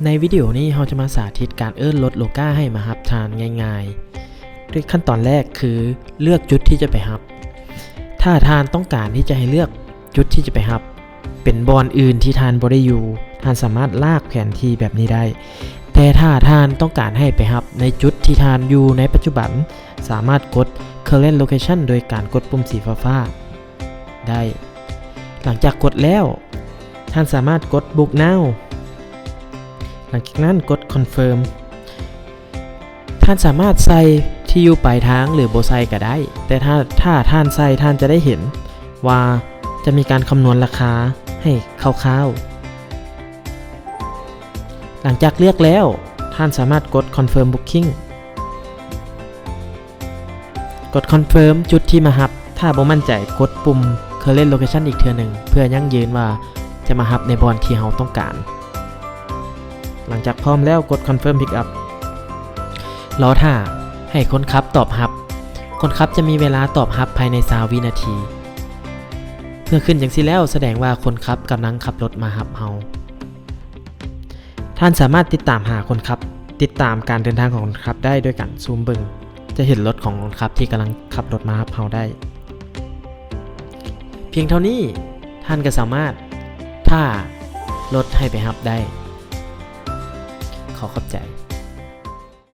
ในวิดีโอนี้เราจะมาสาธิตการรถโลก้าให้มารับทานง่ายๆด้วยขั้นตอนแรกคือเลือกจุดที่จะไปรับถ้าทานต้องการที่จะให้เลือกจุดที่จะไปรับเป็นบอนอื่นที่ทานบ่ได้อยู่ทานสามารถลากแผนที่แบบนี้ได้แต่ถ้าทานต้องการให้ไปรับในจุดที่ทานอยู่ในปัจจุบันสามารถกด current location โดยการกดปุ่มสีฟ้าๆได้หลังจากกดแล้วท่านสามารถกด book now หลังจากนั้นกด confirm ท่านสามารถใส่ที่อยู่ปลายทางหรือบ่ใส่ก็ได้แต่ถ้าท่านใส่ท่านจะได้เห็นว่าจะมีการคำนวณราคาให้คร่าวๆหลังจากเลือกแล้วท่านสามารถกด confirm booking กด confirm จุดที่มารับถ้าบ่มั่นใจกดปุ่ม current location อีกเทื่อหนึ่งเพื่อยั่งยืนว่าจะมารับในบอนที่เราต้องการหลังจากพร้อมแล้วกด confirm pick up รอท่าให้คนขับตอบรับคนขับจะมีเวลาตอบรับภายใน20วินาทีเมื่อขึ้นจังซี่แล้วแสดงว่าคนขับกำลังขับรถมารับเราท่านสามารถติดตามหาคนขับติดตามการเดินทางของคนขับได้ด้วยการซูมเบิ่งจะเห็นรถของคนขับที่กำลังขับรถมารับเราได้เพียงเท่านี้ท่านก็สามารถท่ารถให้ไปรับได้ขอขอบใจ